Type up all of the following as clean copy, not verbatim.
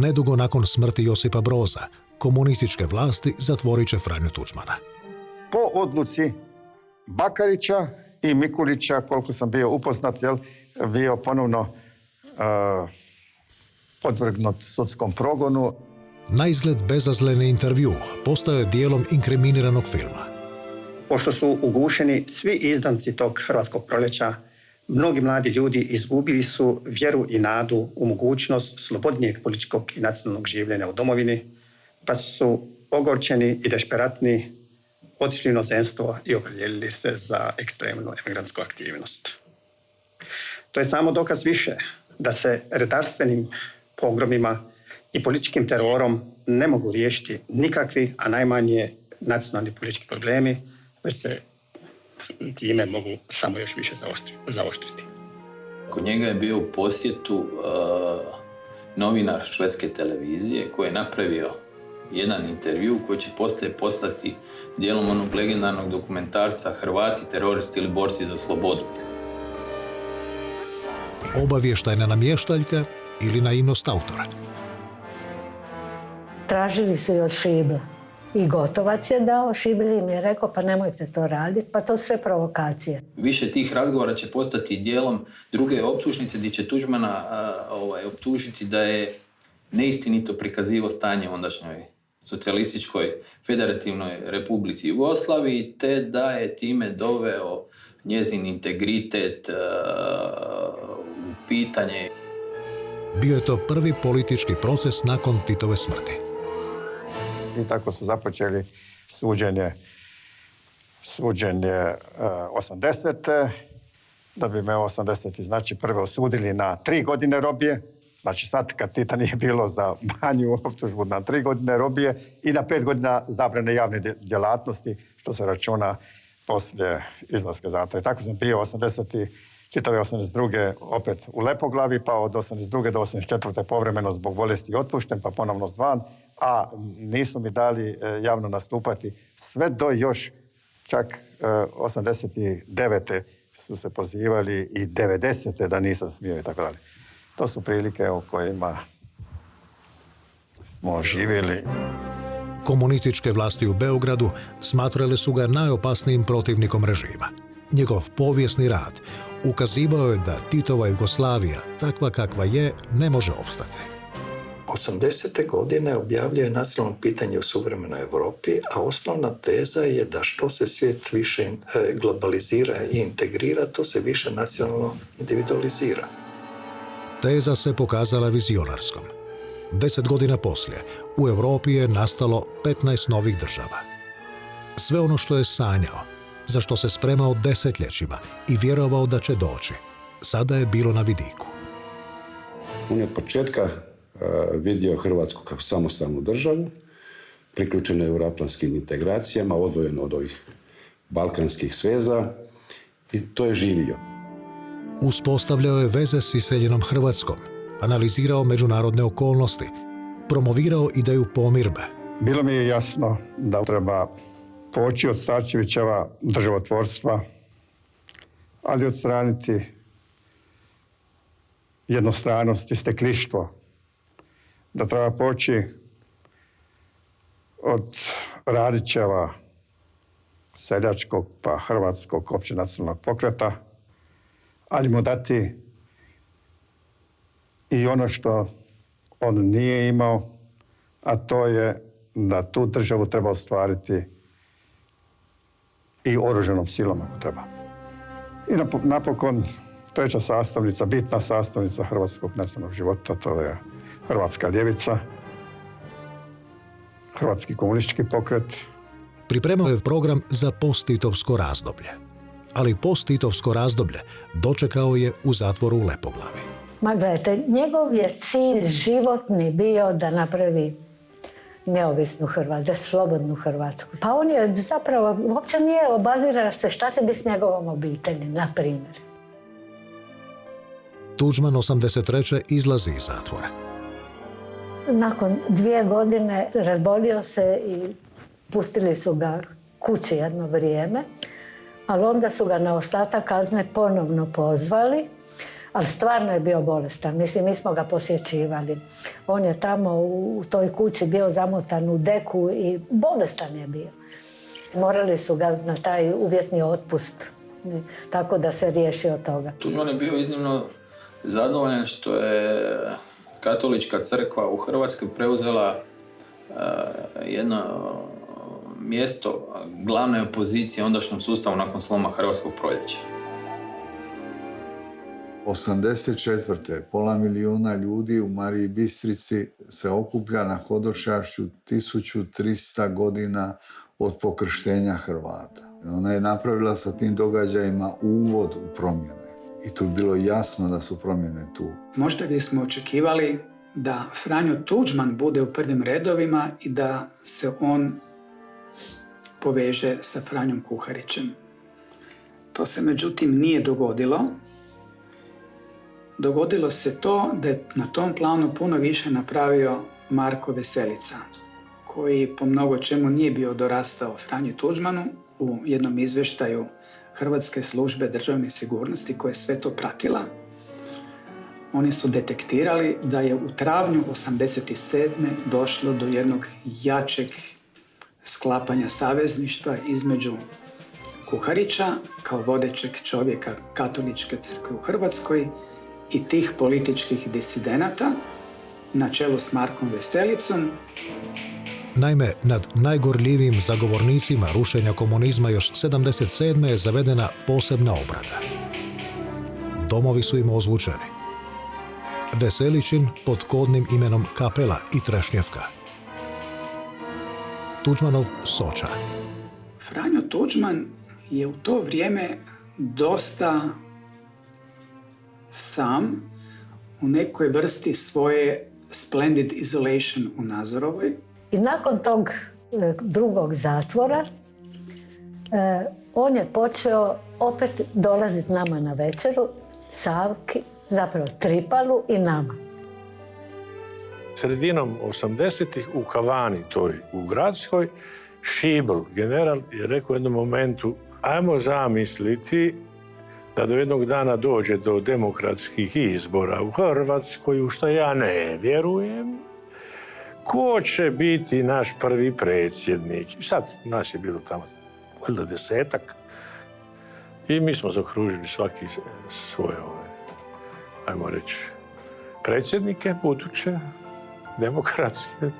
nedugo nakon smrti Josipa Broza, komunističke vlasti zatvorit će Franju Tuđmana. Po odluci Bakarića i Mikulića, koliko sam bio upoznat, bio ponovno podvrgnut sudskom progonu. Naizgled bezazleni intervju postao je dijelom inkriminiranog filma. Pošto su ugušeni svi izdanci tog hrvatskog proljeća, mnogi mladi ljudi izgubili su vjeru i nadu u mogućnost slobodnijeg političkog i nacionalnog življenja u domovini, pa su ogorčeni i dešperatni otišli u inozemstvo i opredijelili se za ekstremnu emigrantsku aktivnost. To je samo dokaz više da se redarstvenim pogromima i političkim terorom ne mogu riješiti nikakvi, a najmanje nacionalni politički problemi, već se time mogu samo još više zaoštriti. Kod njega je bio u posjetu novinar švedske televizije koji je napravio jedan intervju koji će poslije postati dijelom onog legendarnog dokumentarca Hrvati, teroristi ili borci za slobodu. Obavještajna namještaljka ili naivnost autora. Tražili su i od Šible. I Gotovac je dao, Šibilj im je rekao pa nemojte to raditi, pa to sve provokacije. Više tih razgovora će postati dijelom druge optužnice gdje će Tuđmana optužiti da je neistinito prikazivao stanje u ondašnjoj socijalističkoj federativnoj republici Jugoslaviji, te da je time doveo njezin integritet u pitanje. Bio je to prvi politički proces nakon Titove smrti. I tako su započeli suđenje 80. Da bi me 80. znači prve osudili na 3 godine robije. Znači sad kad Tita nije bilo za manju optužbu na 3 godine robije i na 5 godina zabrane javne djelatnosti, što se računa poslije izlaska zatvora. Tako sam bio 80. čitave 82. opet u Lepoglavi, pa od 82. do 84. povremeno zbog bolesti otpušten, pa ponovno zvan, a nisu mi dali javno nastupati sve do još čak 89. su se pozivali i 90. da nisam smio i tako dalje. To su prilike o kojima smo živjeli. Komunističke vlasti u Beogradu smatrale su ga najopasnijim protivnikom režima. Njegov povijesni rad ukazivao je da Titova Jugoslavija, takva kakva je, ne može opstati. 80. godine objavljuje nacionalno pitanje u suvremenoj Europi, a osnovna teza je da što se svijet više globalizira i integrira, to se više nacionalno individualizira. Teza se pokazala vizionarskom. 10 godina poslije, u Europi je nastalo 15 novih država. Sve ono što je sanjao, za što se spremao desetljećima i vjerovao da će doći, sada je bilo na vidiku. On je od početka vidio Hrvatsku kao samostalnu državu, priključenu euroatlantskim integracijama, odvojeno od ovih balkanskih sveza, i to je živio. Uspostavljao je veze s iseljenom Hrvatskom, analizirao međunarodne okolnosti, promovirao ideju pomirbe. Bilo mi je jasno da treba poći od Starčevićeva državotvorstva, ali odstraniti jednostranost i steklištvo. Da treba poći od Radićeva seljačkog pa hrvatskog općenacionalnog pokreta, ali mu dati i ono što on nije imao, a to je da tu državu treba ostvariti i oružanom silom ako treba. I napokon treća sastavnica, bitna sastavnica hrvatskog nacionalnog života, to je hrvatska ljevica, hrvatski komunistički pokret. Pripremao je program za posttitovsko razdoblje. Ali posttitovsko razdoblje dočekao je u zatvoru u Lepoglavi. Ma gledajte, njegov je cilj životni bio da napravi neovisnu Hrvatsku, da slobodnu Hrvatsku. Pa on je zapravo, uopće nije obazirao se šta će biti s njegovom obitelji, na primjer. Tuđman 83. izlazi iz zatvora. Nakon 2 godine razbolio se i pustili su ga kući jedno vrijeme, ali onda su ga na ostatak kazne ponovno pozvali, Ali stvarno je bio bolestan. Mislim, mi smo ga posjećivali. On je tamo u toj kući bio zamotan u deku i bolestan je bio. Morali su ga na taj uvjetni otpust, tako da se riješi od toga. Tuđman je bio iznimno zadovoljan što je Katolička crkva u Hrvatskoj preuzela jedno mjesto glavne opozicije ondašnjem sustavu nakon sloma Hrvatskog proljeća. 1984. pola milijuna ljudi u Mariji Bistrici se okuplja na hodočašću 1300 godina od pokrštenja Hrvata. Ona je napravila sa tim događajima uvod u promjene. I tu je bilo jasno da su promjene tu. Možda bismo očekivali da Franjo Tuđman bude u prvim redovima i da se on poveže sa Franjom Kuharićem. To se međutim nije dogodilo. Dogodilo se to da je na tom planu puno više napravio Marko Veselica, koji po mnogo čemu nije bio dorastao Franji Tuđmanu. U jednom izvještaju Hrvatske službe državne sigurnosti koja je sve to pratila, oni su detektirali da je u travnju 1987. došlo do jednog jačeg sklapanja savezništva između Kuharića kao vodećeg čovjeka Katoličke crkve u Hrvatskoj i tih političkih disidenata na čelu s Markom Veselicom. Naime, nad najgorljivijim zagovornicima rušenja komunizma još 1977. je zavedena posebna obrada. Domovi su im ozvučeni. Veselićin pod kodnim imenom Kapela i Trešnjevka. Tuđmanov Soča. Franjo Tuđman je u to vrijeme dosta sam u nekoj vrsti svoje splendid isolation u Nazorovoj. I nakon tog drugog zatvora, on je počeo opet dolaziti nama na večeru, Savki, zapravo Tripalu i nama. Sredinom 80-ih u kavani toj u Gradskoj, Šibl, general, je rekao u jednom momentu: ajmo zamisliti da do jednog dana dođe do demokratskih izbora u Hrvatskoj, u što ja ne vjerujem. Ko će biti naš prvi predsjednik? I sad, nas je bilo tamo valjda 10-ak. I mi smo zaokružili svaki svoje, ajmo reći, predsjednike buduće, demokratske.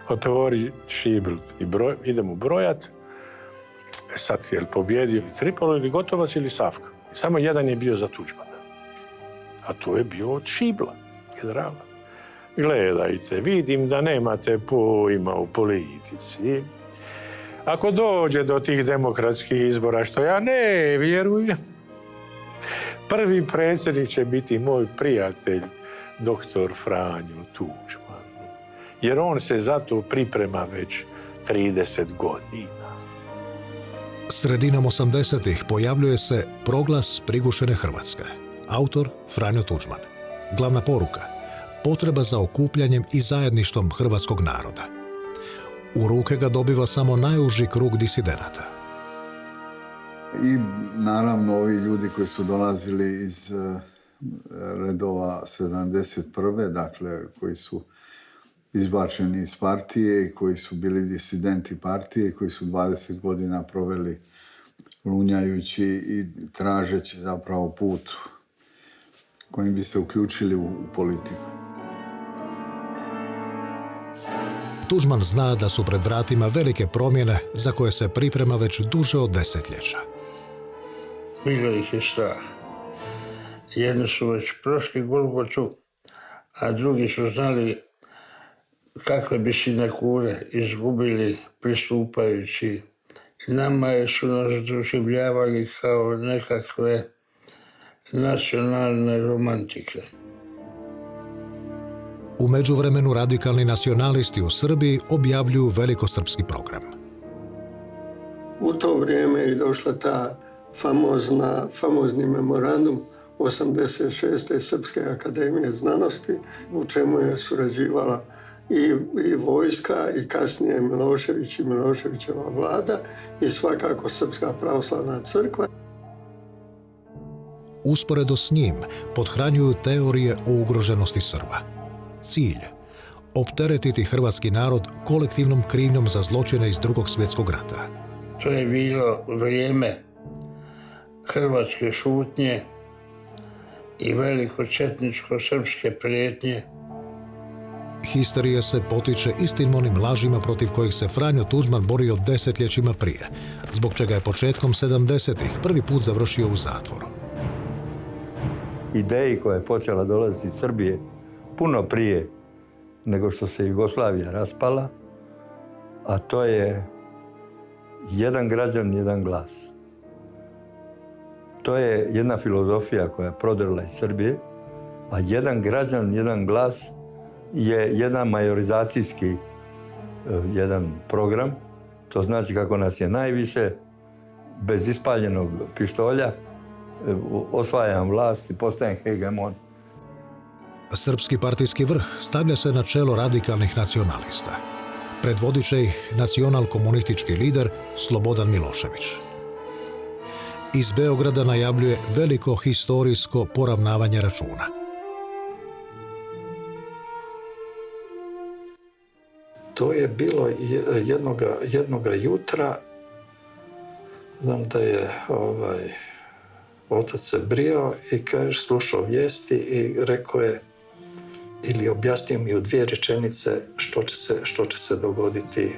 Otvori Šibl i idemo brojati. Sad, je li pobjedio Tripalo ili Gotovac ili Savka? I samo jedan je bio za Tuđmana. A to je bio od Šibla, generala. Gledajte, vidim da nemate pojma u politici. Ako dođe do tih demokratskih izbora, što ja ne vjerujem, prvi predsjednik će biti moj prijatelj, doktor Franjo Tuđman. Jer on se za to priprema već 30 godina. Sredinom 80-ih pojavljuje se Proglas prigušene Hrvatske. Autor Franjo Tuđman. Glavna poruka: potreba za okupljanjem i zajedništvom hrvatskog naroda. U ruke ga dobiva samo najuži krug disidenata. I naravno ovi ljudi koji su dolazili iz redova 71. dakle koji su izbačeni iz partije i koji su bili disidenti partije i koji su 20 godina proveli lunjajući i tražeći zapravo put kojim bi se uključili u politiku. Tuđman zna da su pred vratima velike promjene za koje se priprema već duže od desetljeća. Bilo ih je strah. Jedni su već prošli Golgotu, a drugi su znali kakve bi sinekure izgubili pristupajući. Nama su nas doživljavali kao nekakve nacionalne romantike. U međuvremenu radikalni nacionalisti u Srbiji objavljuju velikosrpski program. U to vrijeme je došla ta famozni memorandum 86. Srpske akademije znanosti, u čemu je surađivala i vojska i kasnije Milošević i Miloševićeva vlada i svakako Srpska pravoslavna crkva. Usporedo s njim pothranjuju teorije o ugroženosti Srba. Cilj – opteretiti hrvatski narod kolektivnom krivnjom za zločine iz Drugog svjetskog rata. To je bilo vrijeme hrvatske šutnje i veliko-četničko-srpske prijetnje. Histerija se potiče istim onim lažima protiv kojih se Franjo Tuđman borio desetljećima prije, zbog čega je početkom 70-ih prvi put završio u zatvoru. Ideji koja je počela dolaziti iz Srbije puno prije nego što se Jugoslavija raspala, a to je jedan građan, jedan glas. To je jedna filozofija koja je prodrla iz Srbije, a jedan građan, jedan glas je jedan majorizacijski jedan program. To znači kako nas je najviše, bez ispaljenog pištolja, osvajam vlast i postajem hegemon. Srpski partijski vrh stavlja se na čelo radikalnih nacionalista. Predvodit će ih nacional-komunistički lider Slobodan Milošević. Iz Beograda najavljuje veliko historijsko poravnavanje računa. To je bilo jednoga jutra. Znam da je otac se brio i kaže, slušao vijesti i rekao je, ili objasnio mi u 2 rečenice što će se dogoditi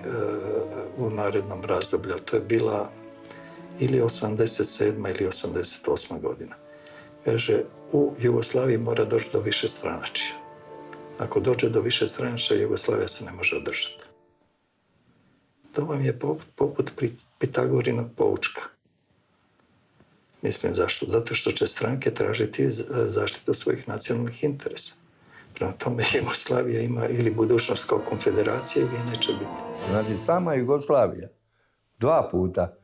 u narednom razdoblju. To je bila ili 87. ili 88. godina. Kaže, u Jugoslaviji mora doći do višestranačja. Ako dođe do višestranačja, Jugoslavija se ne može održati. To vam je poput Pitagorinog poučka. Mislim, zašto? Zato što će stranke tražiti zaštitu svojih nacionalnih interesa. Prema tome, Jugoslavija ima ili budućnost kao konfederacija ili neće biti. Znači, sama Jugoslavija, 2 puta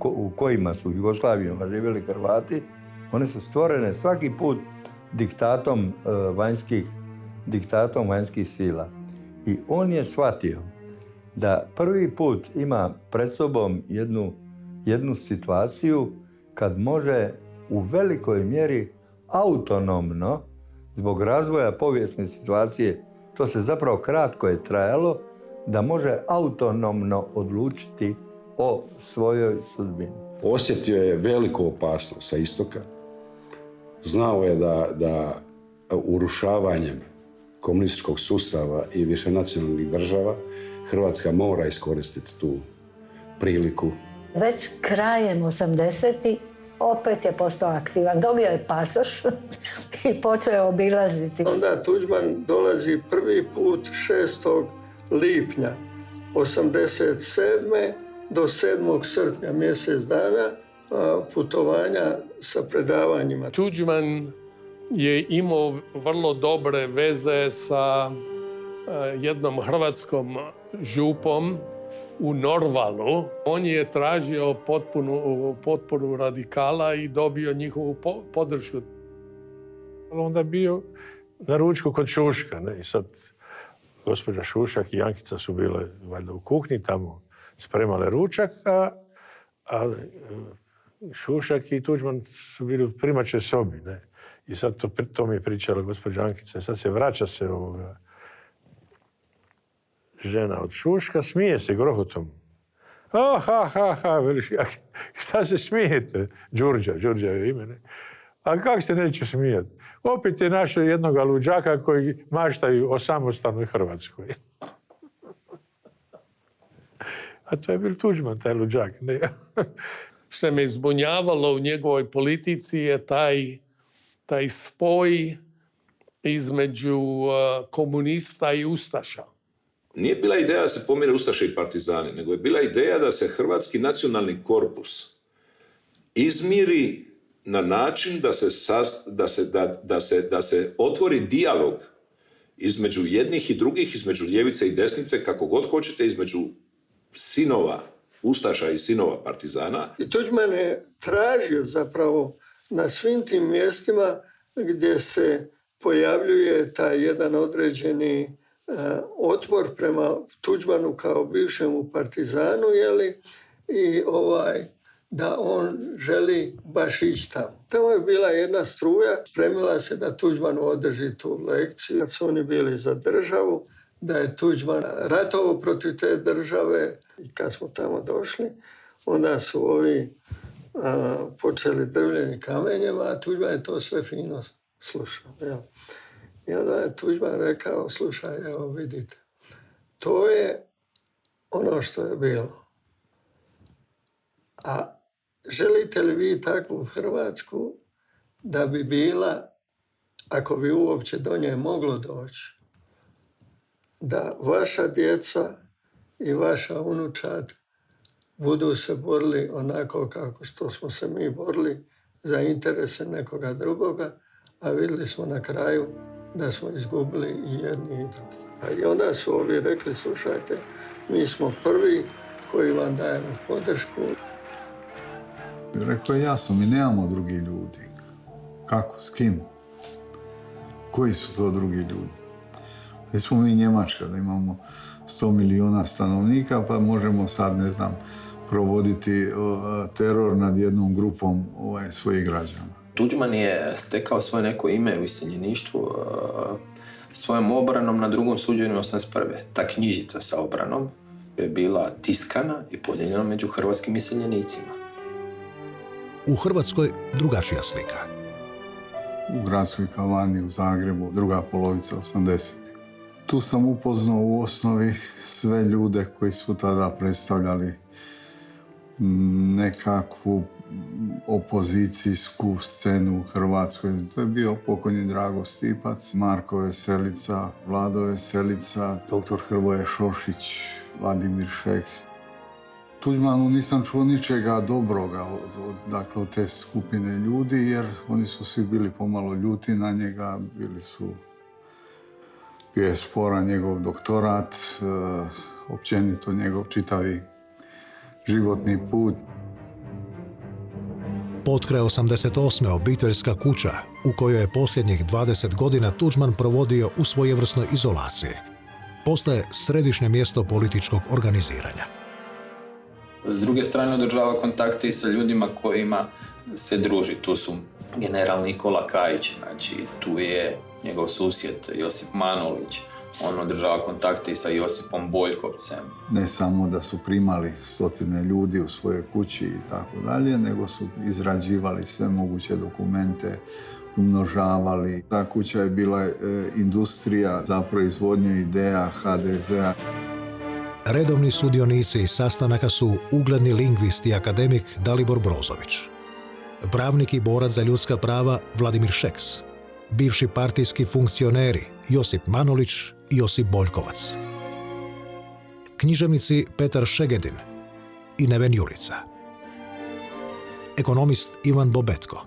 u kojima su Jugoslavijom živjeli Hrvati, one su stvorene svaki put diktatom vanjskih sila. I on je shvatio da prvi put ima pred sobom jednu situaciju kad može u velikoj mjeri autonomno, zbog razvoja povijesne situacije, to se zapravo kratko je trajalo, da može autonomno odlučiti o svojoj sudbini. Osjetio je veliku opasnost sa istoka. Znao je da urušavanjem komunističkog sustava i višenacionalnih država Hrvatska mora iskoristiti tu priliku. Već krajem 80-ih opet je postao aktivan. Dobio je pasoš i počeo je obilaziti. Onda Tuđman dolazi prvi put 6. lipnja 87. do 7. srpnja, mjesec dana, putovanja sa predavanjima. Tuđman je imao vrlo dobre veze sa jednom hrvatskom župom u Norvalu. On je tražio potporu radikala i dobio njihovu podršku. Onda je bio na ručku kod Šuška. I sad gospođa Šušak i Jankica su bile valjda u kuhinji, tamo spremale ručak, a Šušak i Tuđman su bili u primaćoj sobi. I sad to mi je pričala gospođa Ankica. Sad se vraća žena od Šuška, smije se grohotom. Veliš, šta se smijete? Đurđa je ime, ne? A kako se neće smijeti? Opet je našao jednog luđaka koji maštaju o samostalnoj Hrvatskoj. A to je bil Tuđman, taj luđak. Što me zbunjavalo u njegovoj politici je taj spoj između komunista i ustaša. Nije bila ideja da se pomire ustaše i partizani, nego je bila ideja da se hrvatski nacionalni korpus izmiri na način da se otvori dijalog između jednih i drugih, između ljevice i desnice, kako god hoćete, između sinova ustaša i sinova partizana. I Tuđman je tražio zapravo na svim tim mjestima gdje se pojavljuje taj jedan određeni otpor prema Tuđmanu kao bivšemu partizanu, i da on želi baš ići tamo. Tamo je bila jedna struja, spremila se da Tuđmanu održi tu lekciju. Kad su oni bili za državu, da je Tuđman ratovao protiv te države i kad smo tamo došli, onda su ovi počeli drvljenim kamenjima, a Tuđman je to sve fino slušao. Jel? I onda je Tuđman rekao, slušaj, evo vidite, to je ono što je bilo. A želite li vi takvu Hrvatsku da bi bila, ako bi uopće do nje moglo doći, da vaša djeca i vaša unučad budu se borili onako kako što smo se mi borili za interese nekoga drugoga, a vidjeli smo na kraju da smo izgubili i jedni i drugi. A i onda su ovi rekli, slušajte, mi smo prvi koji vam dajemo podršku. Rekao je jasno, mi nemamo drugi ljudi. Kako, s kim? Koji su to drugi ljudi? Nismo mi Njemačka, da imamo 100 milijuna stanovnika, pa možemo sad, ne znam, provoditi teror nad jednom grupom svojih građana. Tuđman je stekao svoje neko ime u iseljeništvu svojom obranom na drugom suđenju 1981. Ta knjižica sa obranom je bila tiskana i podijeljena među hrvatskim iseljenicima. U Hrvatskoj drugačija slika. U gradskoj kavani u Zagrebu, druga polovica 80. Tu sam upoznao u osnovi sve ljude koji su tada predstavljali nekakvu opozicijsku scenu u Hrvatskoj. To je bio pokojni Drago Stipac, Marko Veselica, Vlado Veselica, dr. Hrvoje Šošić, Vladimir Šeks. Tuđmanu nisam čuo ničega dobroga od te skupine ljudi, jer oni su svi bili pomalo ljuti na njega, bio je sporan njegov doktorat, općenito njegov čitavi životni put. Potkraj 88. obiteljska kuća, u kojoj je posljednjih 20 godina Tuđman provodio u svojevrsnoj izolaciji, postaje središnje mjesto političkog organiziranja. S druge strane održava kontakte i sa ljudima kojima se druži. Tu su general Nikola Kajić, znači tu je njegov susjed Josip Manulić. On održava kontakte i sa Josipom Boljkovcem. Ne samo da su primali stotine ljudi u svojoj kući i tako dalje, nego su izrađivali sve moguće dokumente, umnožavali. Ta kuća je bila industrija za proizvodnju ideja HDZ-a. Redovni sudionici sastanaka su ugledni lingvist i akademik Dalibor Brozović, pravnik i borac za ljudska prava Vladimir Šeks, bivši partijski funkcioneri Josip Manulić i Josip Boljkovac, književnici Petar Šegedin i Neven Jurica, ekonomist Ivan Bobetko,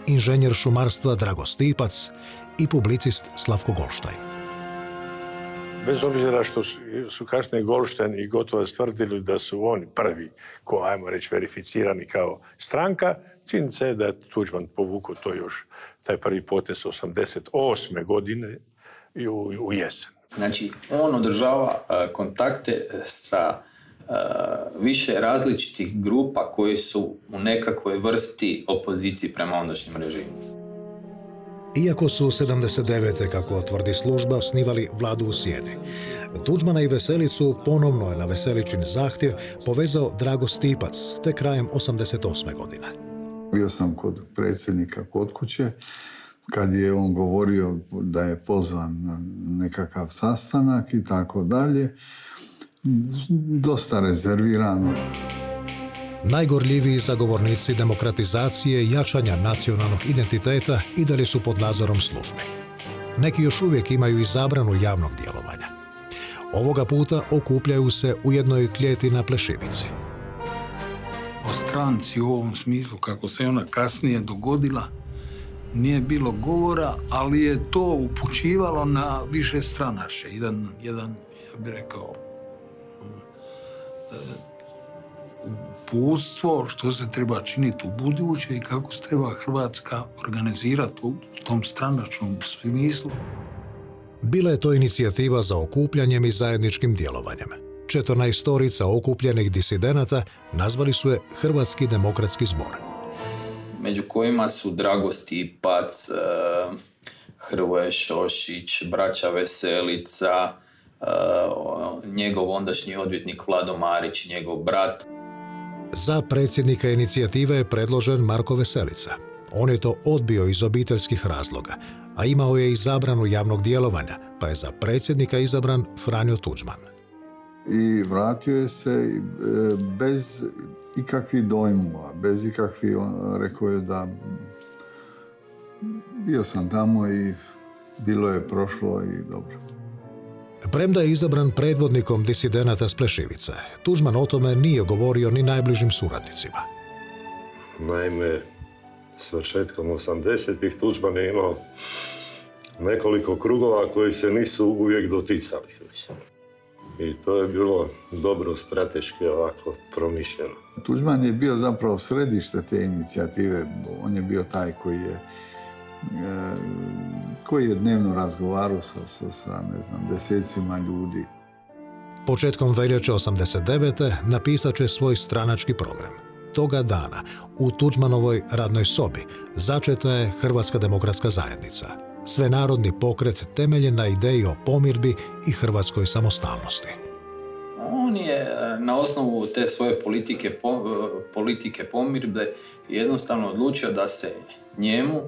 inženjer šumarstva Drago Stipac i publicist Slavko Golštajn. Bez obzira što su kasnije Golštajn i Gotovac tvrdili da su oni prvi, ajmo reći, verificirani kao stranka, činjenica je da je Tuđman povukao to još, taj prvi potez 88. godine i u jesen. Znači, on održava kontakte sa više različitih grupa koji su u nekakvoj vrsti opozicije prema ondašnjem režimu. Iako su 79. kako tvrdi služba, osnivali vladu u sjeni, Tuđmana i Veselicu ponovno je na Veseličin zahtjev povezao Drago Stipac, te krajem 88. godine. Bio sam kod predsjednika kod kuće, kad je on govorio da je pozvan na nekakav sastanak i tako dalje, dosta rezervirano. Najgorljiviji zagovornici demokratizacije i jačanja nacionalnog identiteta i dalje su pod nadzorom službi. Neki još uvijek imaju i zabranu javnog djelovanja. Ovoga puta okupljaju se u jednoj klijeti na Plešivici. O stranci u ovom smislu, kako se ona kasnije dogodila, nije bilo govora, ali je to upućivalo na više stranaše. Jedan, ja bih rekao, uputstvo što se treba činiti u buduće i kako se treba Hrvatska organizirati u tom stranačnom smislu. Bila je to inicijativa za okupljanjem i zajedničkim djelovanjem, 14 okupljenih disidenata nazvali su je Hrvatski demokratski zbor. Među kojima su Drago Stipac, Hrvoje Šošić, braća Veselica, njegov ondašnji odvjetnik Vlado Marić i njegov brat. Za predsjednika inicijative je predložen Marko Veselica. On je to odbio iz obiteljskih razloga, a imao je i zabranu javnog djelovanja, pa je za predsjednika izabran Franjo Tuđman. I vratio je se bez ikakvih dojmova, bez ikakvih, rekao je da bio sam tamo i bilo je prošlo i dobro. Premda je izabran predvodnikom disidenata s Plešivice, Tuđman o tome nije govorio ni najbližim suradnicima. Naime, svršetkom 80-ih Tuđman je imao nekoliko krugova koji se nisu uvijek doticali. I to je bilo dobro strateški ovako promišljeno. Tuđman je bio zapravo središte te inicijative. On je bio taj koji je dnevno razgovarao sa desecima ljudi. Početkom veljače 89. napisat će svoj stranački program. Toga dana u Tuđmanovoj radnoj sobi začeta je Hrvatska demokratska zajednica, svenarodni pokret temeljen na ideji o pomirbi i hrvatskoj samostalnosti. On je na osnovu te svoje politike pomirbe jednostavno odlučio da se njemu,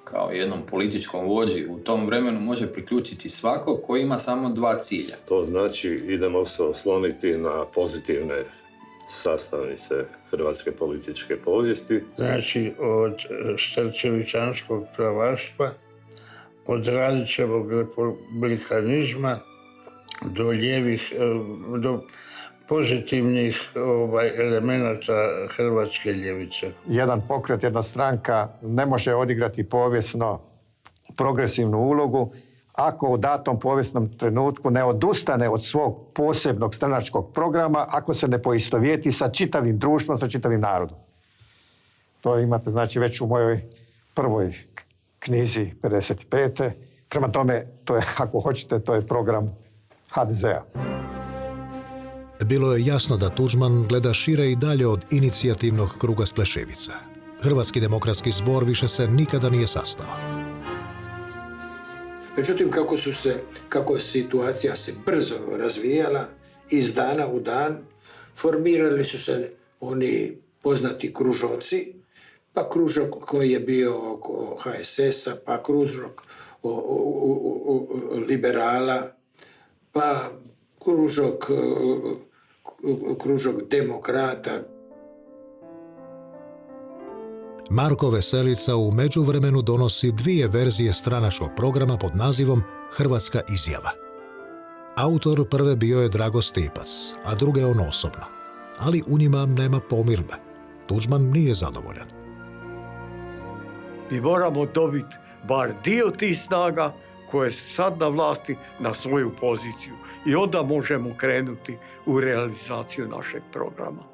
kao jednom političkom vođi u tom vremenu, može priključiti svako koji ima samo dva cilja. To znači idemo se osloniti na pozitivne sastavnice hrvatske političke povijesti. Znači od starčevićanskog pravaštva, od Radićevog republikanizma do pozitivnih elemenata hrvatske ljevice. Jedan pokret, jedna stranka ne može odigrati povijesno progresivnu ulogu ako u datom povijesnom trenutku ne odustane od svog posebnog stranačkog programa, ako se ne poistovjeti sa čitavim društvom, sa čitavim narodom. To imate znači već u mojoj prvoj knjizi 55. Prema tome, to je, ako hoćete, to je program HDZ-a. Bilo je jasno da Tuđman gleda šire i dalje od inicijativnog kruga s Plešivice. Hrvatski demokratski zbor više se nikada nije sastao. Međutim, kako situacija se brzo razvijala, iz dana u dan, formirali su se oni poznati kružoci, pa kružok koji je bio oko HSS-a, pa kružok liberala, pa kružok demokrata. Marko Veselica u međuvremenu donosi dvije verzije stranačkog programa pod nazivom Hrvatska izjava. Autor prve bio je Drago Stipac, a druge on osobno. Ali u njima nema pomirbe. Tuđman nije zadovoljan. Mi moramo dobiti bar dio tih snaga koje su sad na vlasti na svoju poziciju i onda možemo krenuti u realizaciju našeg programa.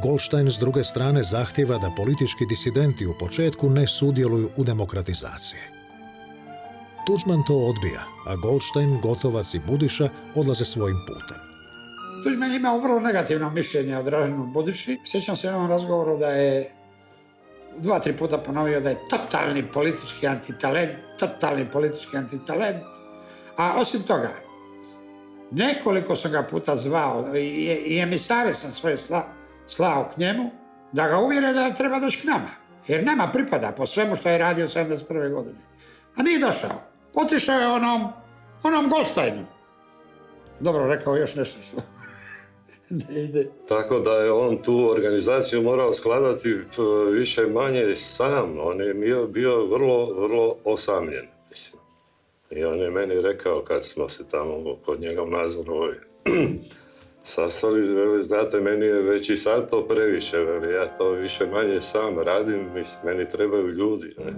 Goldstein s druge strane zahtjeva da politički disidenti u početku ne sudjeluju u demokratizaciji. Tuđman to odbija, a Goldstein, Gotovac i Budiša odlaze svojim putem. Tuđman je imao vrlo negativno mišljenje o Draženu Budiši. Sjećam se u jednom razgovoru da je 2-3 puta ponovio da je totalni politički antitalent. A osim toga, nekoliko sam ga puta zvao i emisare sam svoje slao k njemu da ga uvjere da treba doći k nama. Jer nama pripada po svemu što je radio 1971. godine. A nije došao. Otišao je onom Goldsteinu. Dobro, rekao još nešto što ne ide. Tako da je on tu organizaciju morao skladati više manje sam. On je bio vrlo osamljen. Mislim. I on je meni rekao kad smo se tamo kod njega u nadzornoj sastali, veli, znate, meni je već i sad to previše, veli, ja to više manje sam radim, mislim, meni trebaju ljudi. Ne?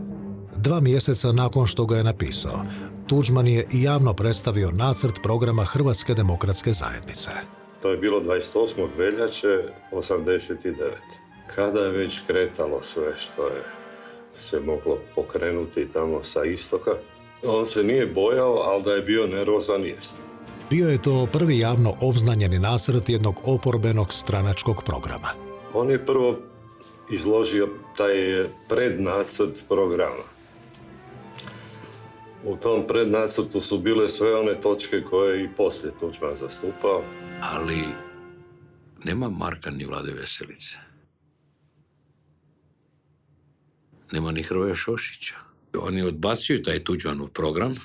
2 mjeseca nakon što ga je napisao, Tuđman je i javno predstavio nacrt programa Hrvatske demokratske zajednice. To je bilo 28. veljače 89. Kada je već kretalo sve što je se moglo pokrenuti tamo sa istoka. On se nije bojao, ali da je bio nervozan jest. Bio je to prvi javno obznanjeni nacrt jednog oporbenog stranačkog programa. On je prvo izložio taj prednacrt programa. U tom prednacrtu su bile sve one točke koje je i poslije Tuđman zastupao. Ali nema Marka ni Vlade Veselice. Nema ni Hrvoja Šošića. Oni odbacuju taj Tuđmanov program,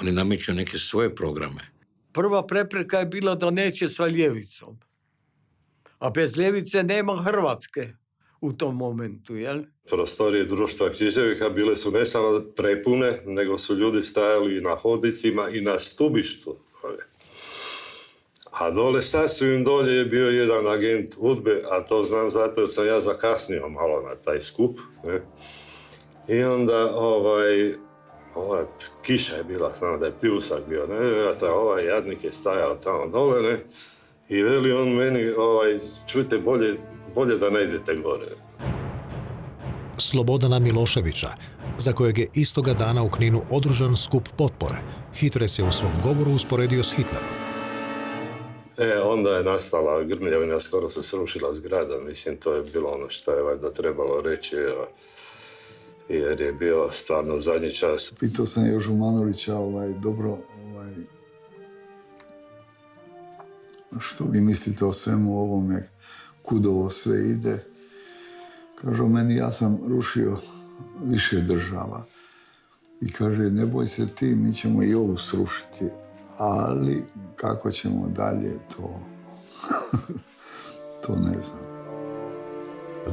oni nameću neke svoje programe. Prva prepreka je bila da neće sa ljevicom. A bez ljevice nema Hrvatske u tom momentu, jel? Prostorije društva Križevika bile su ne samo prepune, nego su ljudi stajali na hodnicima i na stubištu. A dole, sasvim dolje je bio jedan agent UDBE, a to znam zato jer sam ja zakasnio malo na taj skup. Ne? I onda kiša je bila, znam da je pljusak bio, ne? A ovaj jadnik je stajao tamo dole, ne? I veli on meni, čujte, bolje da ne idete gore. Slobodana Miloševića, za kojeg je istoga dana u Kninu održan skup potpore, Hitler je u svom govoru usporedio s Hitlerom. Onda je nastala grmljavina, skoro se srušila zgrada, mislim, to je bilo ono što je valjda trebalo reći, jer je bio stvarno zadnji čas. Pitao sam Jožu Manolića, što vi mislite o svemu ovome, kud ovo sve ide? Kaže meni, ja sam rušio više država. I kaže, ne boj se ti, mi ćemo i ovu srušiti. Ali kako ćemo dalje, to ne znam.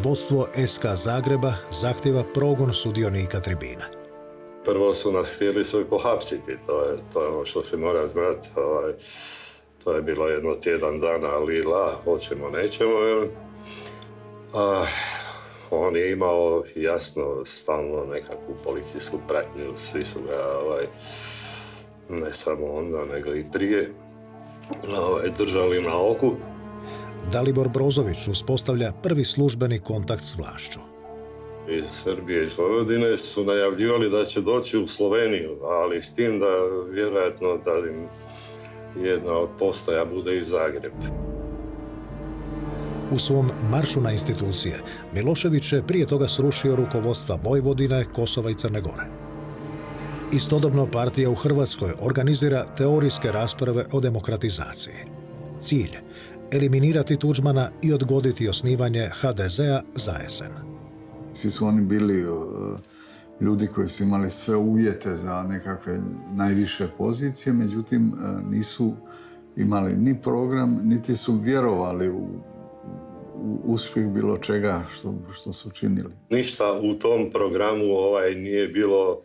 Vodstvo SK Zagreba zahtjeva progon sudionika tribina. Prvo su nas htjeli sve pohapsiti, to je ono što se mora znati. To je bilo jedno tjedan dana, lila, hoćemo, nećemo. On je imao jasno stalno nekakvu policijsku pratnju, svi su ga, ne samo onda, nego i prije, držali na oku. Dalibor Brozović uspostavlja prvi službeni kontakt s vlašću. Iz Srbije i Vojvodine su najavljivali da će doći u Sloveniju, ali s tim da vjerojatno da im jedna od postaja bude i Zagreb. U svom maršu na institucije, Milošević je prije toga srušio rukovodstva Vojvodine, Kosova i Crne Gore. Istodobno partija u Hrvatskoj organizira teorijske rasprave o demokratizaciji. Cilj – eliminirati Tuđmana i odgoditi osnivanje HDZ-a za jesen. Svi su oni bili ljudi koji su imali sve uvjete za nekakve najviše pozicije, međutim nisu imali ni program, niti su vjerovali u uspjeh bilo čega što su činili. Ništa u tom programu nije bilo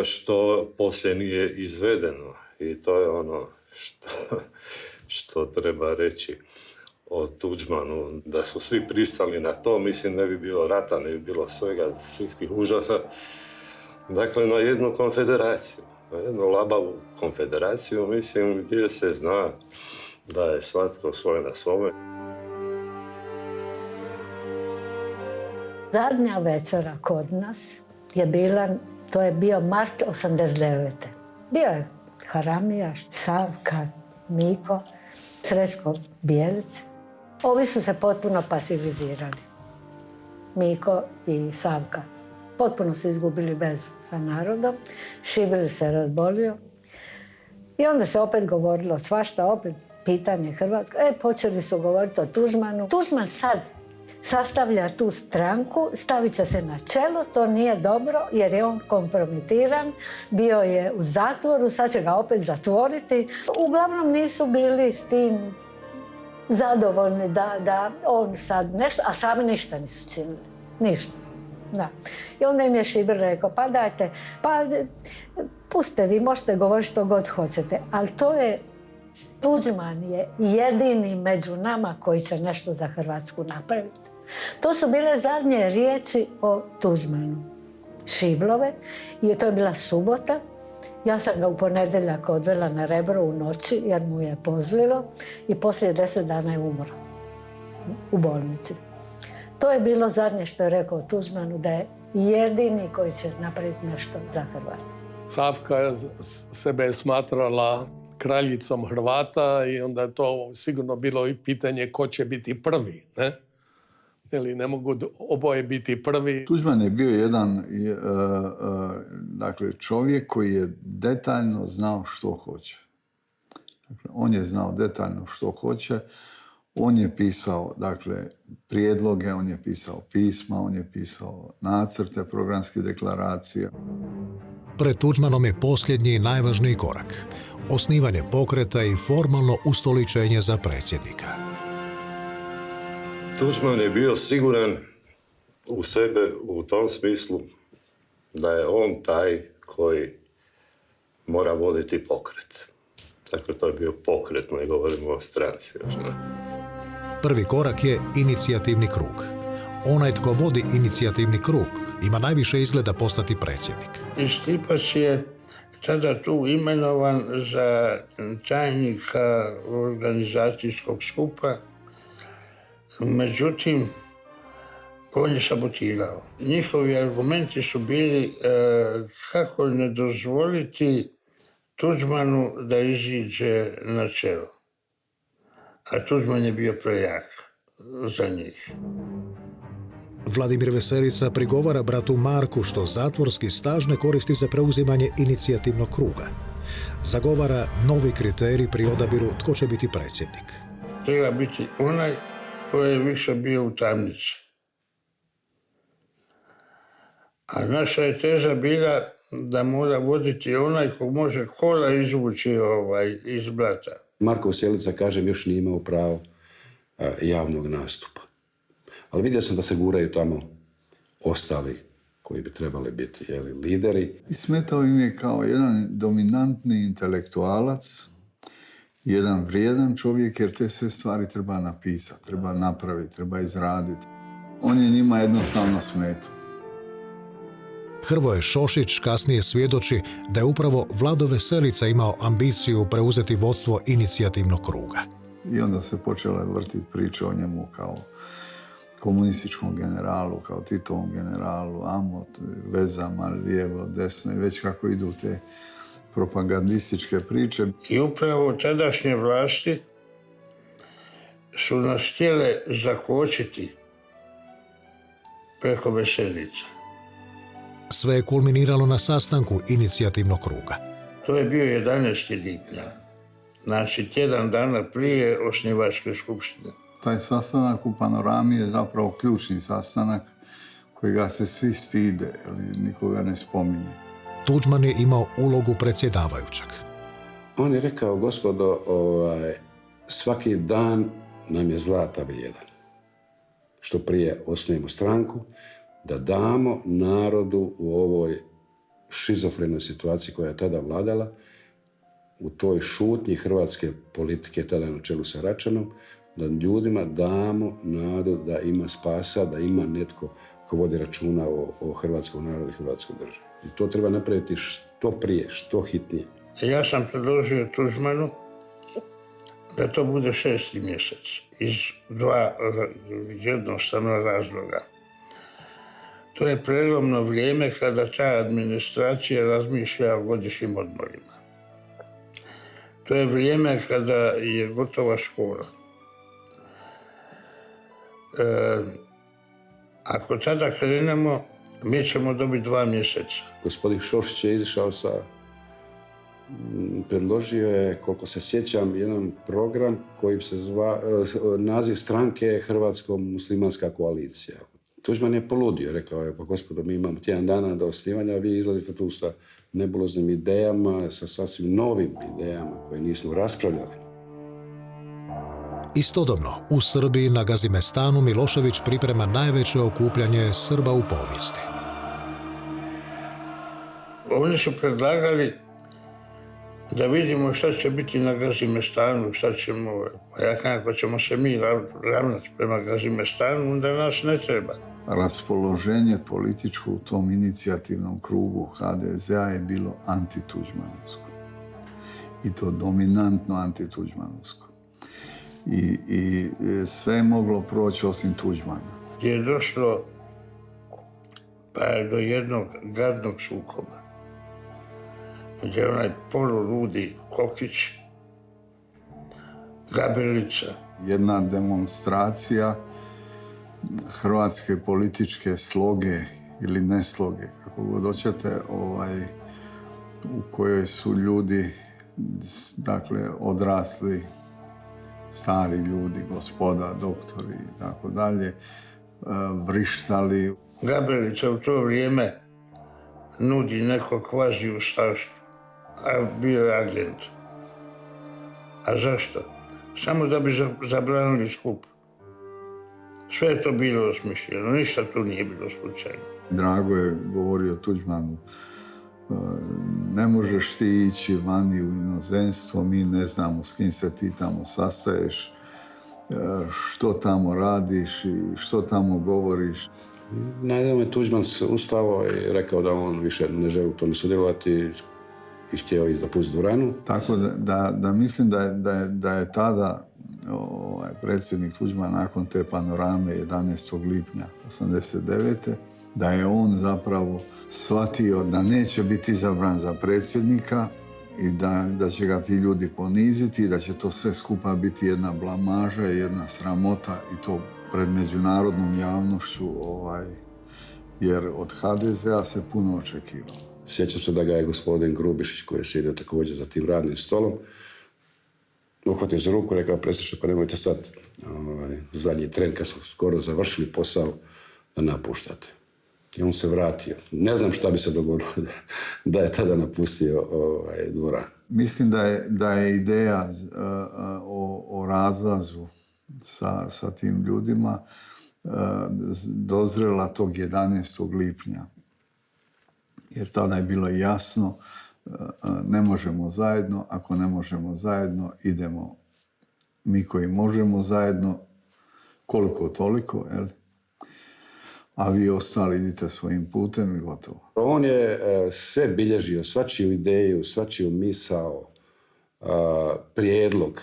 što poslije nije izvedeno. I to je ono što treba reći o Tuđmanu. Da su svi pristali na to, mislim, ne bi bilo rata, ne bi bilo svih tih užasa. Dakle, na jednu konfederaciju, na jednu labavu konfederaciju, mislim, gdje se zna da je svatko svoje na svome. Zadnja večera kod nas je bila, to je bio mart 89. Bio je Haramija, Savka, Miko, Srećko Bijelić. Ovi su se potpuno pasivizirali. Miko i Savka. Potpuno su izgubili vezu sa narodom. Šibili se razbolio. I onda se opet govorilo svašta, opet pitanje Hrvatske. Počeli su govoriti o Tuđmanu. Tuđman sad sastavlja tu stranku, stavit će se na čelo, to nije dobro jer je on kompromitiran, bio je u zatvoru, sad će ga opet zatvoriti. Uglavnom nisu bili s tim zadovoljni da on sad nešto, a sami ništa nisu činili. Ništa. Da. I onda im je Šibir rekao, pa dajte, pustite, vi možete govoriti što god hoćete, ali to je, Tuđman je jedini među nama koji će nešto za Hrvatsku napraviti. To su bile zadnje riječi o Tuđmanu. Šiblove, i to je bila subota. Ja sam ga u ponedjeljak odvela na Rebro u noći jer mu je pozlilo i poslije 10 dana je umro u bolnici. To je bilo zadnje što je rekao Tuđmanu, da je jedini koji će napraviti nešto za Hrvatsku. Savka sebe je smatrala kraljicom Hrvata i onda je to sigurno bilo i pitanje ko će biti prvi, ne? Ili ne mogu oboje biti prvi. Tuđman je bio jedan dakle, čovjek koji je detaljno znao što hoće. Dakle, on je znao detaljno što hoće. On je pisao dakle, prijedloge, on je pisao pisma, on je pisao nacrte programskih deklaracija. Pred Tuđmanom je posljednji i najvažniji korak. Osnivanje pokreta i formalno ustoličenje za predsjednika. Tuđman je bio siguran u sebe u tom smislu da je on taj koji mora voditi pokret. Dakle, to je bio pokret, ne govorimo o stranci još, ne? Prvi korak je inicijativni krug. Onaj tko vodi inicijativni krug ima najviše izgleda postati predsjednik. I Stipac je tada tu imenovan za tajnika organizacijskog skupa. Međutim, on je sabotirao. Njihovi argumenti su bili kako ne dozvoliti Tuđmanu da iziđe na čelo. A Tuđman je bio prejak za njih. Vladimir Veselica prigovara bratu Marku što zatvorski staž ne koristi za preuzimanje inicijativnog kruga. Zagovara novi kriterij pri odabiru tko će biti predsjednik. Treba biti onaj koji je više bio u tamnici. A naša je teza bila da mora voditi onaj ko može kola izvući iz blata. Marko Veselica, kažem, još nije imao pravo javnog nastupa. Ali vidio sam da se guraju tamo ostali koji bi trebali biti lideri. I smetao im je kao jedan dominantni intelektualac, jedan vrijedan čovjek, jer te sve stvari treba napisati, treba napraviti, treba izraditi. On je njima jednostavno smetao. Hrvoje Šošić kasnije svjedoči da je upravo Vlado Veselica imao ambiciju preuzeti vodstvo inicijativnog kruga. I onda se počela vrtiti priča o njemu kao komunističkom generalu, kao Titovom generalu, amot, vezama, lijevo, desno i već kako idu te propagandističke priče. I upravo tadašnje vlasti su nas htjele zakočiti preko Veselica. Sve je kulminiralo na sastanku inicijativnog kruga. To je bio 11. lipnja, znači tjedan dana prije osnivačke skupštine. Taj sastanak u Panorami je zapravo ključni sastanak kojega se svi stide, ali nikoga ne spominje. Tuđman je imao ulogu predsjedavajućeg. On je rekao, gospodo, svaki dan nam je zlata vrijedan. Što prije osnujemo stranku, da damo narodu u ovoj šizofrenoj situaciji koja je tada vladala, u toj šutnji hrvatske politike, tada na čelu sa Račanom, da ljudima damo nadu da ima spasa, da ima netko ko vodi računa o hrvatskom narodu i hrvatskoj državi. I to treba napraviti što prije, što hitnije. Ja sam predložio Tuđmanu da to bude 6. mjesec iz 2 jednostavna razloga. To je prelomno vrijeme kada ta administracija razmišlja o godišnjim odmorima. To je vrijeme kada je gotova škola. Ako tada krenemo, mi ćemo dobiti 2 mjeseca. Gospodin Šošić je izišao predložio je, koliko se sjećam, jedan program koji se naziv stranke je Hrvatsko-muslimanska koalicija. Tuđman je poludio, rekao je, pa gospodo, mi imamo tjedan dana do osnivanja, a vi izlazite tu sa nebuloznim idejama, sa sasvim novim idejama koje nismo raspravljali. Istodobno, u Srbiji na Gazimestanu Milošević priprema najveće okupljanje Srba u povijesti. Oni su predlagali da vidimo šta će biti na Gazimestanu, šta ćemo... Pa ja kako ćemo se mi ravnati prema Gazimestanu, onda nas ne treba. Raspoloženje političko u tom inicijativnom krugu HDZ-a je bilo antituđmanovsko. I to dominantno antituđmanovsko. I sve je moglo proći osim Tuđmana. Gdje je došlo do jednog gadnog sukoba. Gdje je onaj poluludi Kokić Gabelica. Jedna demonstracija hrvatske političke sloge ili nesloge, kako god hoćete, u kojoj su ljudi, dakle, odrasli, stari ljudi, gospoda, doktori i tako dalje, vrištali. Gabelica u to vrijeme nudi neko kvazi ustaštvo, a bio je agent. A zašto? Samo da bi zabranili skup. Sve je to bilo osmišljeno, ništa tu nije bilo slučajno. Drago je govorio Tuđmanu, ne možeš ti ići vani u inozemstvo, mi ne znamo s kim se ti tamo sastaješ, što tamo radiš i što tamo govoriš. Na jednom je Tuđman se ustao i rekao da on više ne želi u tome sudjelovati i htio zapustiti dvoranu. Tako da mislim da je tada predsjednik Tuđman nakon te panorame 11. lipnja 1989. da je on zapravo shvatio da neće biti izabran za predsjednika i da će ga ti ljudi poniziti i da će to sve skupa biti jedna blamaža i jedna sramota i to pred međunarodnom javnošću, jer od HDZ-a se puno očekivalo. Sjećam se da ga je gospodin Grubišić, koji je sjedio također za tim radnim stolom, uhvatio za ruku i rekao, predsjedniče, pa nemojte sad zadnji tren kad smo skoro završili posao da napuštate. I on se vratio. Ne znam šta bi se dogodilo da je tada napustio dvoran. Mislim da je ideja o razlazu sa tim ljudima dozrela tog 11. lipnja. Jer tada je bilo jasno, ne možemo zajedno, ako ne možemo zajedno, idemo mi koji možemo zajedno, koliko toliko, a vi ostali idite svojim putem i gotovo. On je sve bilježio, svačiju ideju, svačiju misao, prijedlog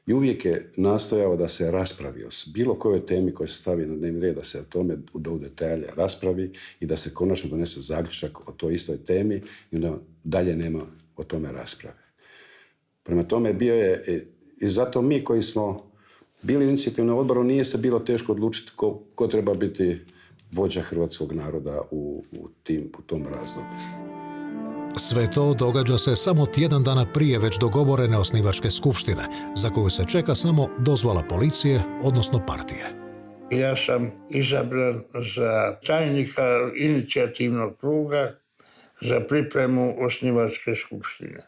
i uvijek je nastojao da se raspravi o bilo kojoj temi koja se stavi na dnevni red, da se o tome u detalje raspravi i da se konačno donese zaključak o toj istoj temi i onda dalje nema o tome rasprave. Prema tome bio je, i zato mi koji smo bili u inicijativnom odboru nije se bilo teško odlučiti ko treba biti vođa hrvatskog naroda u tom razdoblju. Sve to događa se samo tjedan dana prije već dogovorene osnivačke skupštine, za koju se čeka samo dozvola policije, odnosno partije. Ja sam izabran za tajnika inicijativnog kruga za pripremu osnivačke skupštine.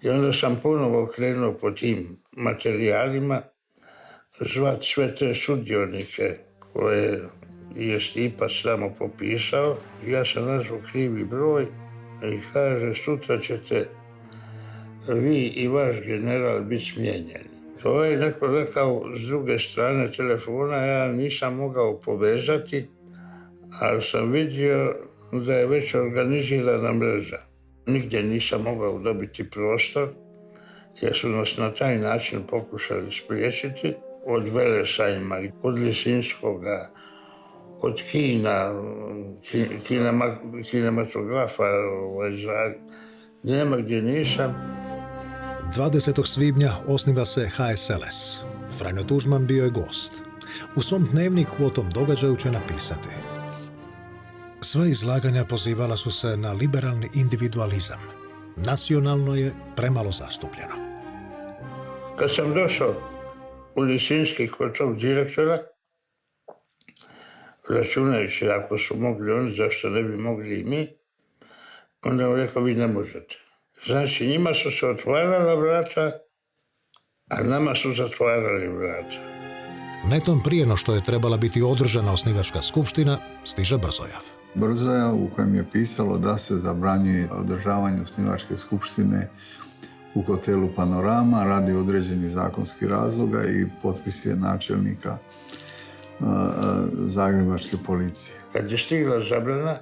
I onda sam ponovo krenuo po tim materijalima zvat sve te sudionike koje je Stipa samo popisao. Ja sam nazvao krivi broj i kaže, sutra ćete vi i vaš general biti smijenjeni. To je neko rekao s druge strane telefona, ja nisam mogao povezati, ali sam vidio da je već organizirana mreža. Nigdje nisam mogao dobiti prostor, jer su nas na taj način pokušali spriječiti. Od Velesajma, od Lisinskoga, od Kina, kinematografa, nema gdje nisam. 20. svibnja osniva se HSLS. Franjo Tuđman bio je gost. U svom dnevniku o tom događaju će napisati: sva izlaganja pozivala su se na liberalni individualizam. Nacionalno je premalo zastupljeno. Kad sam došao u Lisinski kod tog direktora, računajući ako su mogli oni, zašto ne bi mogli i mi, onda on rekao, vi ne možete. Znači, njima su se otvarala vrata, a nama su zatvarali vrata. Netom prije no što je trebala biti održana osnivačka skupština, stiže Brzojav. Brzojav u kojem je pisalo da se zabranjuje održavanje osnivačke skupštine u hotelu Panorama radi određenih zakonskih razloga i potpis je načelnika Zagrebačke policije. Kad je stigla zabrana,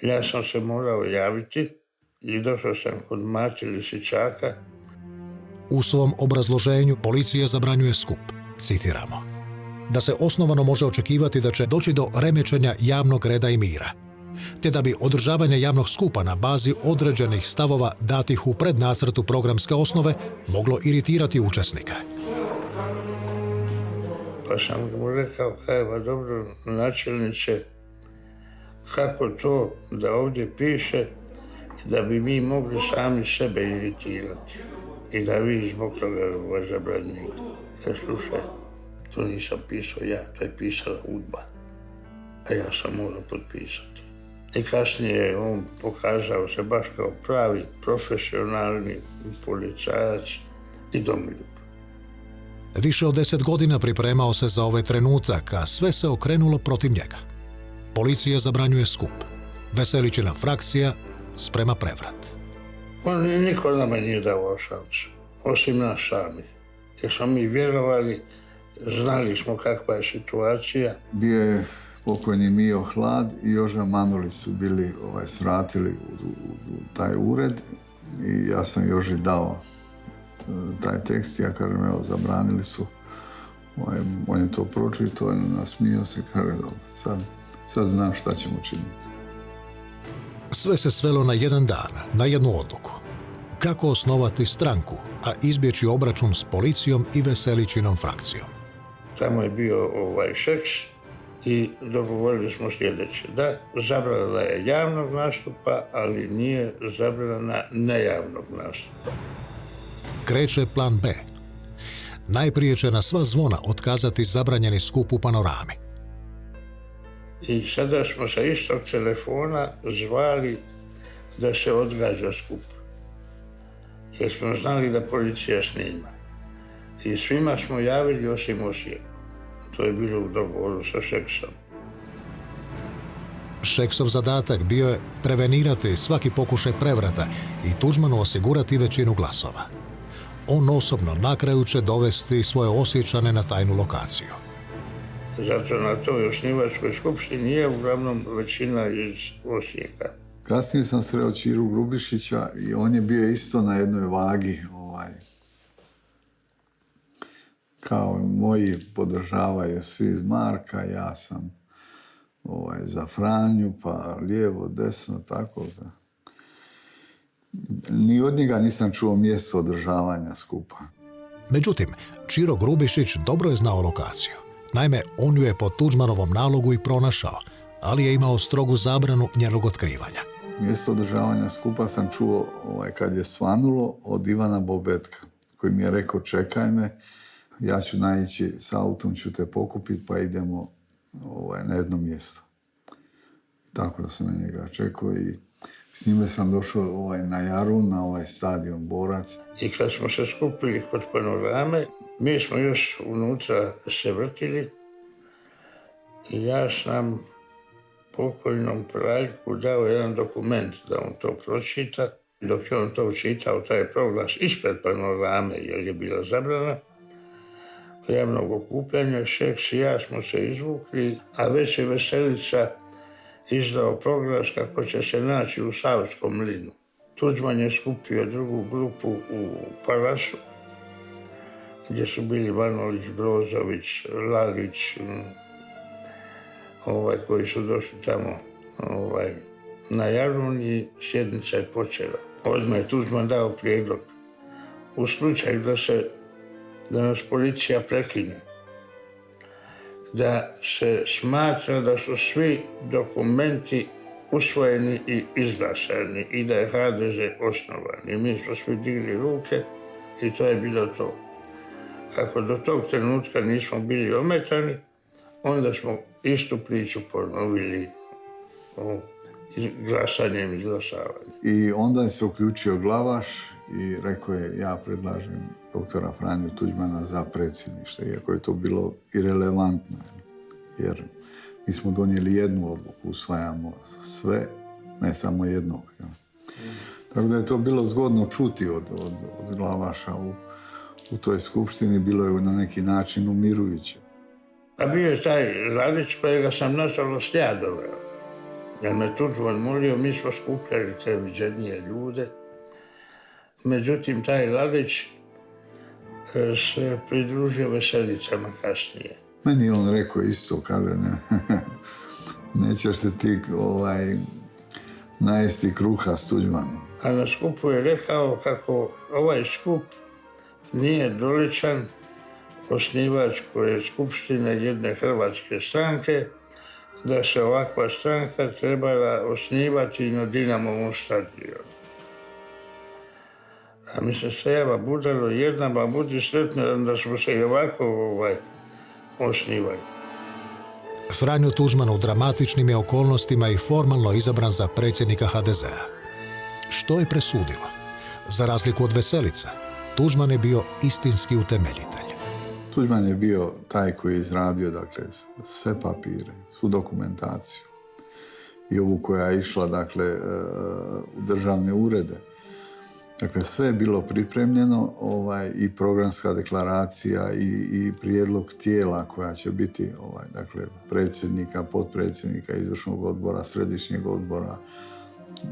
ja sam se morao javiti i došao sam kod Mate Lisičaka. U svom obrazloženju policija zabranjuje skup. Citiramo: da se osnovano može očekivati da će doći do remećenja javnog reda i mira. te da bi održavanje javnog skupa na bazi određenih stavova datih u prednacrtu programske osnove moglo iritirati učesnike. Pa sam mu rekao, evo dobro, načelniče, kako to da ovdje piše da bi mi mogli sami sebe iritirati i da vi zbog toga vas zabranite. Slušaj, to nisam pisao ja, to je pisala UDBA, a ja sam morao potpisati. I kasnije je on pokazao se baš kao pravi, profesionalni policajac i domoljub. Više od 10 godina pripremao se za ovaj trenutak, a sve se okrenulo protiv njega. Policija zabranjuje skup. Veseličina frakcija sprema prevrat. Niko nama nije dao šansu, osim nas sami. Jer smo mi vjerovali, znali smo kakva je situacija. Bio je pokojni Mijo Hlad i Joža Manoli su bili svratili u taj ured i ja sam Joži dao taj tekst. Ja kažem, evo, zabranili su. On je to pročitao, nasmijao se, kaže, dobro, sad znam šta ćemo činiti. Sve se svelo na jedan dan, na jednu odluku. Kako osnovati stranku, a izbjeći obračun s policijom i Veseličinom frakcijom. Tamo je bio Šeks i dogovorili smo sljedeće. Da, zabrana je javnog nastupa, ali nije zabrana nejavnog nastupa. Kreće plan B. Najprije će na sva zvona otkazati zabranjeni skup u Panorami. I sada smo sa istog telefona zvali da se odgađa skup. Jer smo znali da policija snima. I svima smo javili osim Osijeku. To je bilo u dogovoru sa Šeksom. Šeksov zadatak bio je prevenirati svaki pokušaj prevrata i Tuđmanu osigurati većinu glasova. On osobno na kraju će dovesti svoje Osječane na tajnu lokaciju. Zato na toj osnivačkoj skupštini je uglavnom većina iz Osijeka. Kasnije sam sreo Čiru Grubišića i on je bio isto na jednoj vagi. Kao moji podržavaju svi iz Marka, ja sam za Franju, pa lijevo, desno, tako da. Ni od njega nisam čuo mjesto održavanja skupa. Međutim, Čiro Grubišić dobro je znao lokaciju. Naime, on ju je po Tuđmanovom nalogu i pronašao, ali je imao strogu zabranu njenog otkrivanja. Mjesto održavanja skupa sam čuo kad je svanulo od Ivana Bobetka, koji mi je rekao, čekaj me, ja ću naići s autom, ću te pokupiti, pa idemo na jedno mjesto. Tako da sam na njega čekao i s njime sam došao na Jarun, na stadion Borac. I kad smo se skupili kod Panorame, mi smo još unutra se vrtili i ja sam pokojnom Praljku dao jedan dokument da on to pročita. Dok je on to čitao, taj proglas ispred Panorame, jer je bila zabrana javnog okupljanja, Šeks i ja smo se izvukli, a već je Veselica izdao proglas kako će se naći u Savskom mlinu. Tuđman je skupio drugu grupu u Palasu, gdje su bili Manolić, Brozović, Lalić, koji su došli tamo na Jarun i sjednica je počela. Odmah je Tuđman dao prijedlog. U slučaju da nas policija prekine, da se smatra da su svi dokumenti usvojeni i izglasani i da je HDZ osnovan. I mi smo svi digli ruke i to je bilo to. Kako do tog trenutka nismo bili ometani, onda smo istu priču ponovili glasanjem i izglasavanjem. I onda je se uključio Glavaš i rekao je, ja predlažem doktora Franju Tuđmana za predsjedništvo, iako je to bilo irelevantno, jer mi smo donijeli jednu odluku, usvajamo sve, ne samo jednog. Tako da je to bilo zgodno čuti od Glavaša u toj skupštini, bilo je na neki način umirujuće. A bio je taj Lalić kojega sam nažalost ja doveo. Jer me Tuđman molio, mi smo skupljali te viđenije ljude. Međutim, taj Lalić se pridružio Veselicama kasnije. Meni on rekao isto, kaže, ne, nećeš se ti najesti kruha s Tuđmanom. A na skupu je rekao kako ovaj skup nije doličan osnivačkoj skupštine jedne hrvatske stranke, da se ovakva stranka trebala osnivati na Dinamovom stadionu. A mi se sejava budalo jedna, ba budi sretni da smo se i ovako osnivali. Franjo Tuđman u dramatičnim je okolnostima i formalno izabran za predsjednika HDZ-a. Što je presudilo? Za razliku od Veselica, Tuđman je bio istinski utemeljitelj. Tuđman je bio taj koji je izradio, dakle, sve papire, svu dokumentaciju i ovu koja je išla, dakle, u državne urede. Dakle, sve je bilo pripremljeno, i programska deklaracija i prijedlog tijela koja će biti, dakle, predsjednika, potpredsjednika, izvršnog odbora, središnjeg odbora,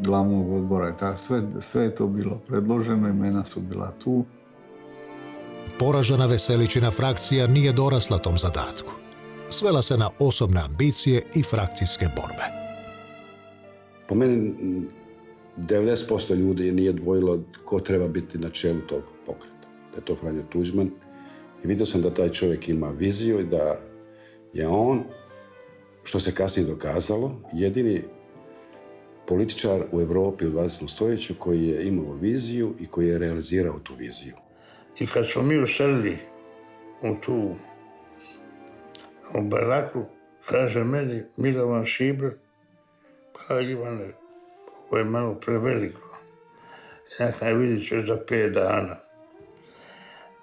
glavnog odbora i tako. Sve je to bilo predloženo, imena su bila tu. Poražena Veseličina frakcija nije dorasla tom zadatku. Svela se na osobne ambicije i frakcijske borbe. Po meni 90% ljudi nije dvojilo ko treba biti na čelu tog pokreta. Da je to Franjo Tuđman. I vidio sam da taj čovjek ima viziju i da je on, što se kasnije dokazalo, jedini političar u Europi u 20. stoljeću koji je imao viziju i koji je realizirao tu viziju. I kad smo mi uselili u baraku, kaže meni Milovan Šibl, pa Ivane, ovo je malo preveliko. Ja vidit ću za 5 dana.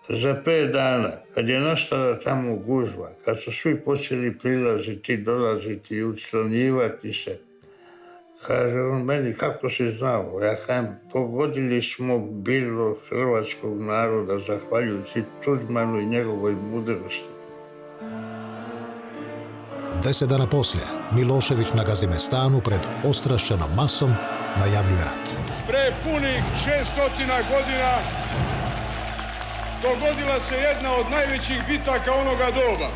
Za 5 dana, kad je nastala tamo gužva, kad su svi počeli prilaziti, dolaziti i učlanjivati se, kaže on meni, kako si znao? Ja kažem, pogodili smo bilo hrvatskog naroda zahvaljujući Tuđmanu i njegovoj mudrosti. 10 dana poslije, Milošević na Gazimestanu pred ostrašćenom masom najavljuje rat. Pre punih 600 godina dogodila se jedna od najvećih bitaka onoga doba.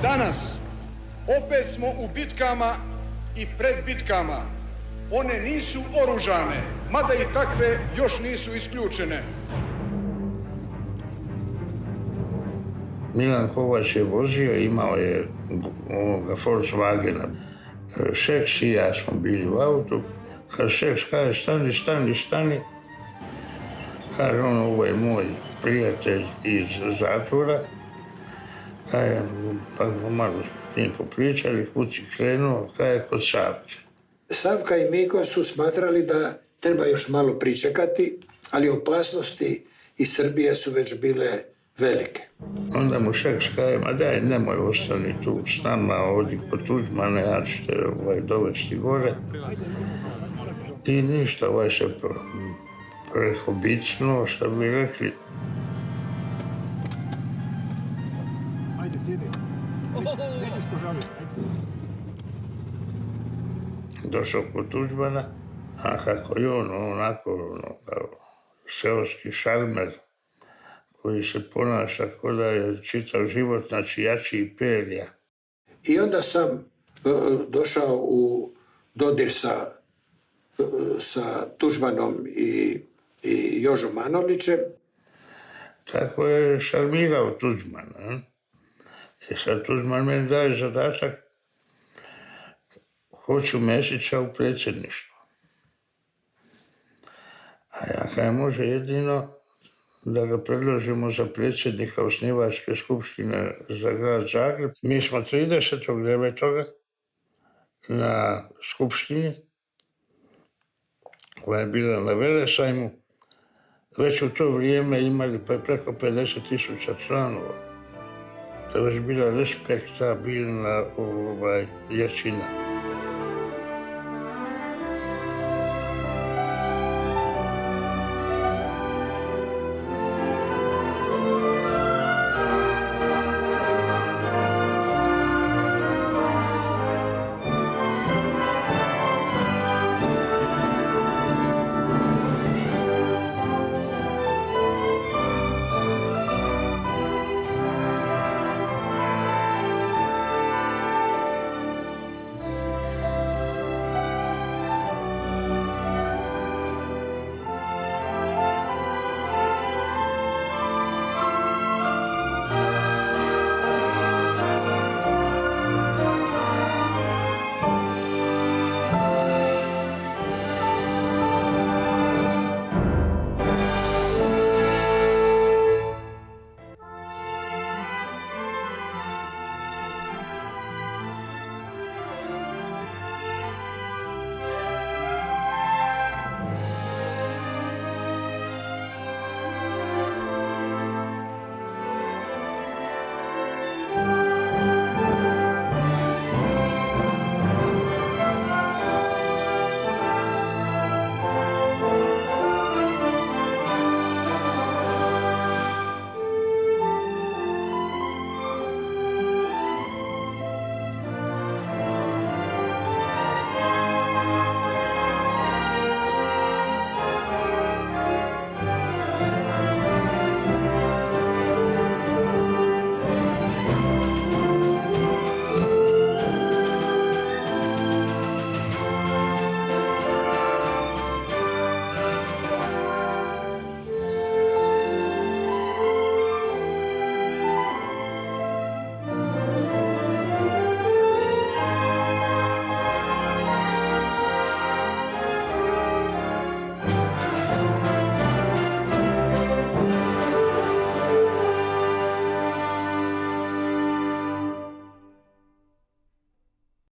Danas opet smo u bitkama i pred bitkama. One nisu oružane, mada i takve još nisu isključene. Milan Kovač je vozio, imao je Volkswagena. Šeks i ja smo bili u autu. Kad Šeks kaže stani, kaže on, ovo je moj prijatelj iz zatvora. Pa malo s njim popričali, kući krenuo, kaže kod Savke. Savka i Miko su smatrali da treba još malo pričekati, ali opasnosti iz Srbije su već bile velike. Onda mu Šeks kaže, ma daj, nemoj ostani tu s nama, ovdje kod Tuđmana, ja ću te dovesti gore. I ništa, se prehobicnuo, što bi rekli. Ajde, sidi. Nećeš požaliti. Došao kod Tuđmana, a kako je on onako kao seoski šarmer, koji se ponaša kao da je čitav život, znači jači i perja. I onda sam došao u dodir sa Tuđmanom i Jožom Manolićem. Tako je šarmirao Tuđmana. I sad Tuđman meni daje zadatak, hoću Mesića u predsjedništvo. A ja kaj može jedino da ga predložimo za predsjednika osnivačke skupštine za grad Zagreb. Mi smo 30.9. na skupštini, koja je bila na Velesajmu, već u to vrijeme imali preko 50.000 članova. To je već bila respektabilna jačina.